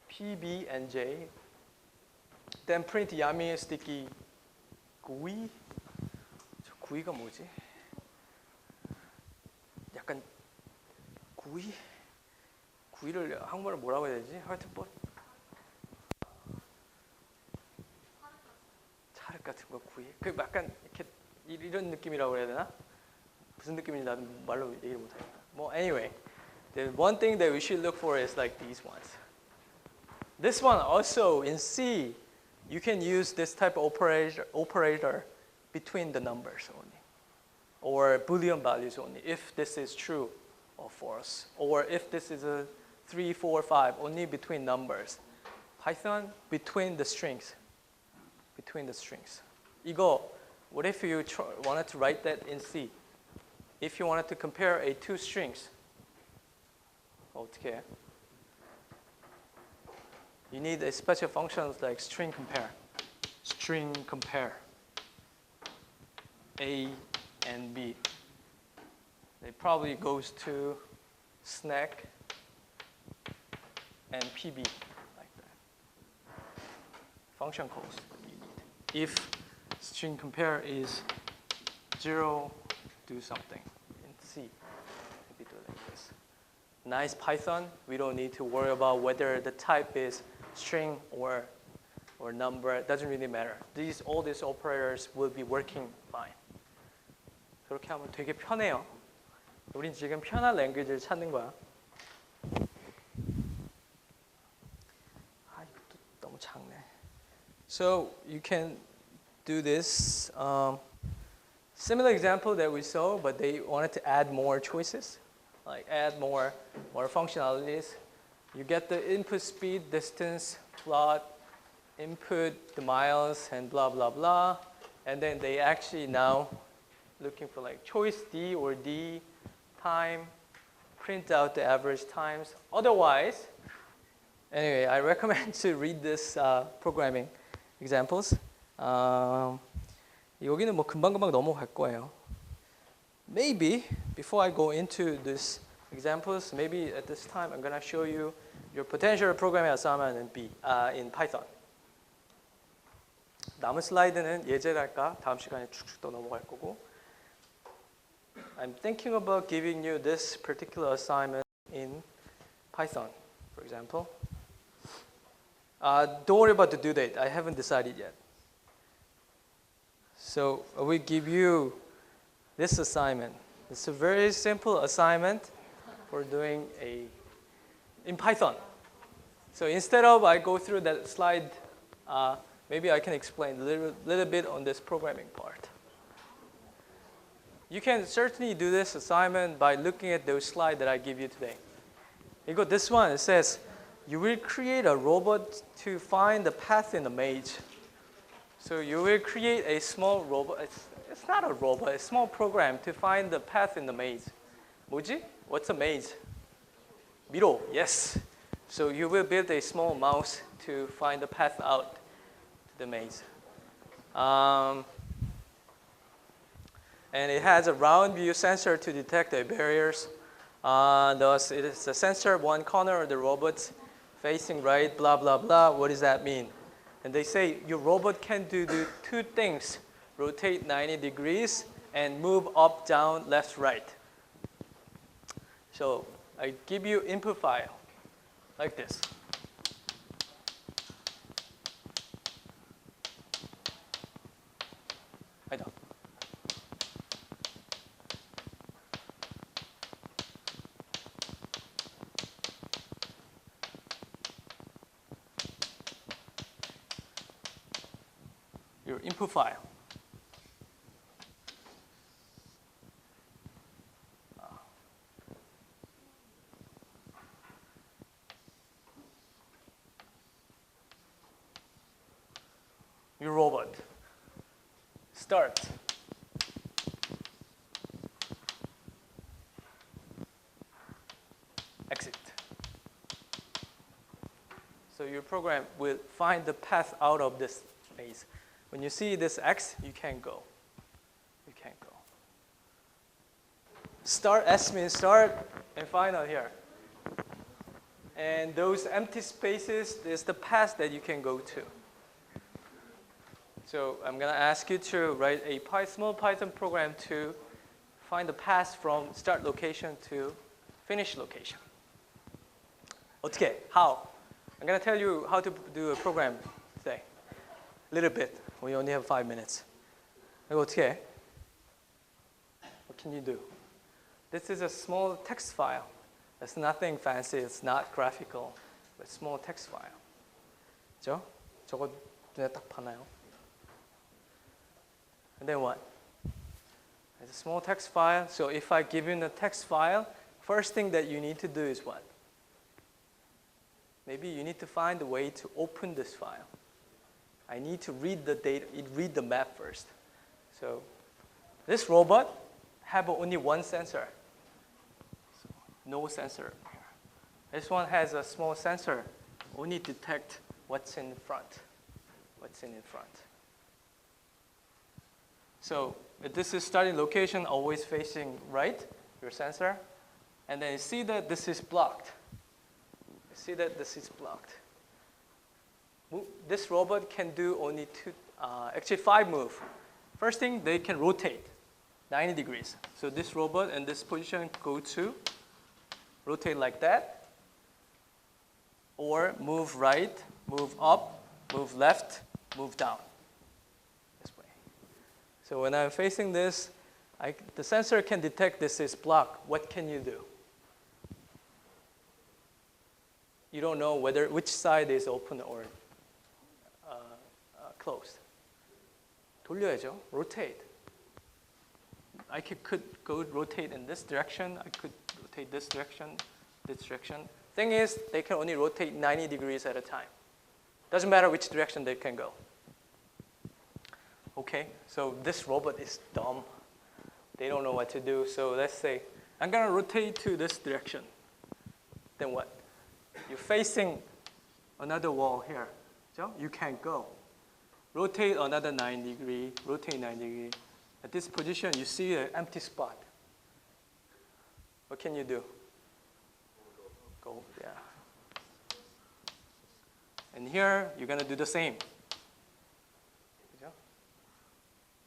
P, B, and J. Then print yummy sticky 구이. 저 구이가 뭐지? 약간 구이? 구이를 한국말로 뭐라고 해야 되지? 하여튼 뭐 차륵 같은 거 구이. 그 약간 이렇게 이런 느낌이라고 해야 되나? 무슨 느낌인지 나도 말로 얘기를 못하니까. 뭐 anyway, the one thing that we should look for is like these ones. This one also in C, you can use this type of operator between the numbers only, or Boolean values only, if this is true or false, or if this is a 3, 4, 5, only between numbers. Python, between the strings. Between the strings. 이거, what if you wanted to write that in C? If you wanted to compare a two strings, 어떻게 해? You need a special function like string compare. String compare A and B. It probably goes to snack and PB like that. Function calls you need. If string compare is 0, do something in C. Maybe do it like this. Nice Python, we don't need to worry about whether the type is string or number. It doesn't really matter. All these operators will be working fine. 그렇게 하면 되게 편해요. 우린 지금 편한 랭귀지를 찾는 거야. 아, 이것도 너무 작네. So you can do this similar example that we saw, but they wanted to add more choices, like add more functionalities. You get the input speed, distance, plot, input the miles, and blah, blah, blah. And then they actually now looking for like choice D or D, time, print out the average times. Otherwise, anyway, I recommend to read this programming examples. 여기는 뭐 금방금방 넘어갈 거예요. Maybe, before I go into this examples, maybe at this time I'm going to show you your potential programming assignment in Python. 남은 슬라이드는 예제랄까 다음 시간에 쭉쭉 더 넘어갈 거고. I'm thinking about giving you this particular assignment in Python, for example. Don't worry about the due date. I haven't decided yet. So we give you this assignment. It's a very simple assignment for doing in Python. So instead of I go through that slide, maybe I can explain a little bit on this programming part. You can certainly do this assignment by looking at those slides that I give you today. You got this one, it says, you will create a robot to find the path in the maze. So you will create a small robot. It's not a robot, a small program to find the path in the maze. 뭐지? What's a maze? 미로, yes. So you will build a small mouse to find the path out to the maze. And it has a round view sensor to detect the barriers. Thus, it is a sensor one corner of the robot facing right, blah, blah, blah. What does that mean? And they say your robot can do two things, rotate 90 degrees and move up, down, left, right. So I give you input file like this. 아니다. input file. Your robot. Start. Exit. So your program will find the path out of this maze. When you see this X, you can't go. You can't go. Start, S means start, and final here. And those empty spaces is the path that you can go to. So I'm going to ask you to write a small Python program to find the path from start location to finish location. 어떻게? How? I'm going to tell you how to do a program today. A little bit. We only have 5 minutes. 이거 어떻게 해? What can you do? This is a small text file. It's nothing fancy. It's not graphical. But small text file. 그죠? 저거 눈에 딱 파나요? And then what? It's a small text file. So if I give you the text file, first thing that you need to do is what? Maybe you need to find a way to open this file. I need to read the data, read the map first. So this robot have only one sensor. So no sensor here. This one has a small sensor. Only detect what's in front. What's in front. So if this is starting location, always facing right, your sensor. And then you see that this is blocked. You see that this is blocked. This robot can do only actually 5 moves. First thing, they can rotate 90 degrees. So this robot in this position go to rotate like that, or move right, move up, move left, move down. This way. So when I'm facing this, the sensor can detect this is blocked. What can you do? You don't know which side is open or closed. 돌려야죠. Rotate. I could go rotate in this direction. I could rotate this direction, this direction. Thing is, they can only rotate 90 degrees at a time. Doesn't matter which direction they can go. Okay, so this robot is dumb. They don't know what to do. So let's say, I'm going to rotate to this direction. Then what? You're facing another wall here. So you can't go. Rotate another 90 degree, rotate 90 degree. At this position, you see an empty spot. What can you do? Go, yeah. And here, you're going to do the same.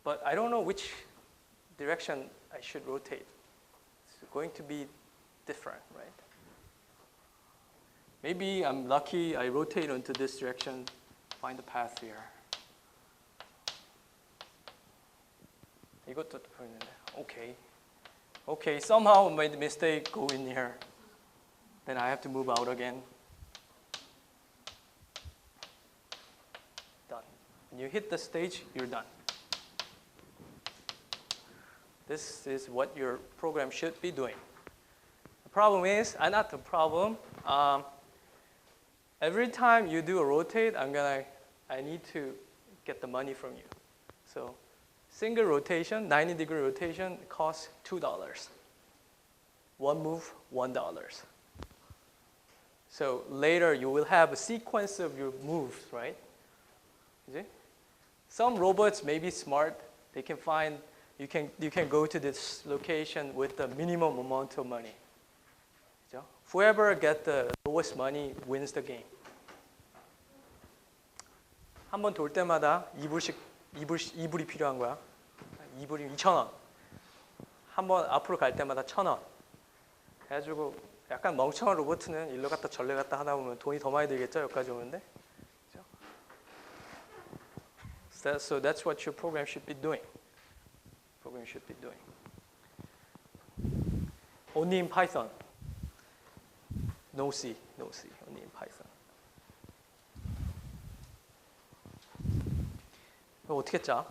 But I don't know which direction I should rotate. It's going to be different, right? Maybe I'm lucky, I rotate into this direction, find the path here. 이것도 보이는데. Okay. Okay, somehow I made a mistake, go in here. Then I have to move out again. Done. When you hit the stage, you're done. This is what your program should be doing. The problem is, not the problem. Every time you do a rotate, I need to get the money from you. So single rotation, 90-degree rotation costs $2. One move, $1. So later you will have a sequence of your moves, right? You see? Some robots may be smart. They can find, you can go to this location with the minimum amount of money. Whoever gets the lowest money wins the game. 한 번 돌 때마다 2불이 필요한 거야. 2불이면 2,000원. 한 번 앞으로 갈 때마다 1,000원. 그래가지고 약간 멍청한 로봇은 일로 갔다 절로 갔다 하다 보면 돈이 더 많이 들겠죠? 여기까지 오는데. So that's what your program should be doing. Program should be doing. Only in Python. No C, only in Python. 이거 어떻게 짜?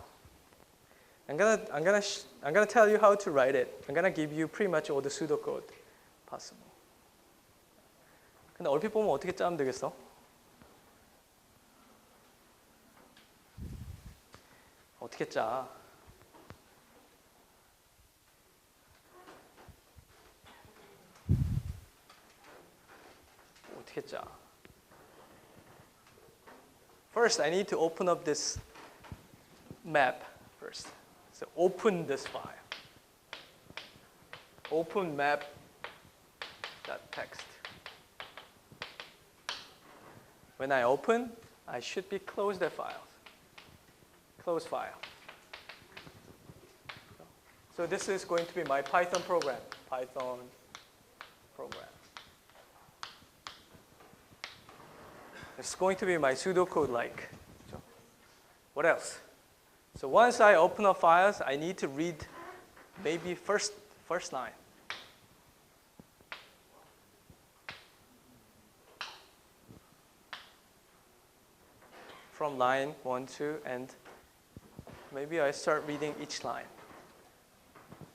I'm gonna tell you how to write it. I'm gonna give you pretty much all the pseudocode possible. 근데 얼핏 보면 어떻게 짜면 되겠어? 어떻게 짜? 어떻게 짜? First, I need to open up this map first. So open this file. Open map.txt. When I open, I should be close the file. Close file. So this is going to be my Python program. Python program. It's going to be my pseudocode like. So what else? So once I open up files, I need to read maybe first line. From line 1, 2, and maybe I start reading each line.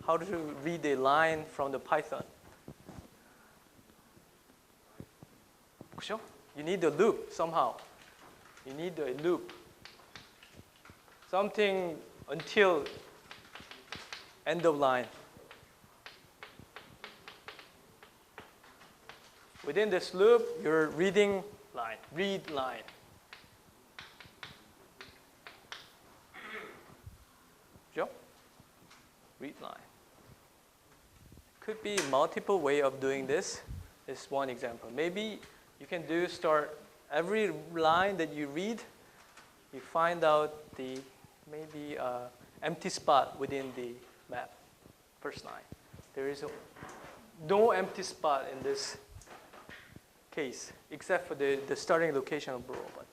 How to read a line from the Python? 그죠? You need a loop somehow. You need a loop. Something until end of line. Within this loop, you're reading line, read line. 그죠? Read line. Could be multiple way of doing this. This is one example. Maybe you can start every line that you read, you find out the maybe empty spot within the map, first line. There is no empty spot in this case, except for the starting location of the robot.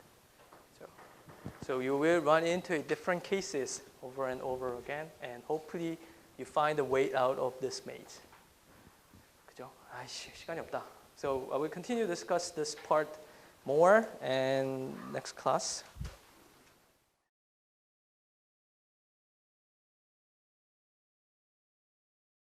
So you will run into different cases over and over again, and hopefully you find a way out of this maze. 그죠? 아이씨, 시간이 없다. So I will continue to discuss this part more in next class.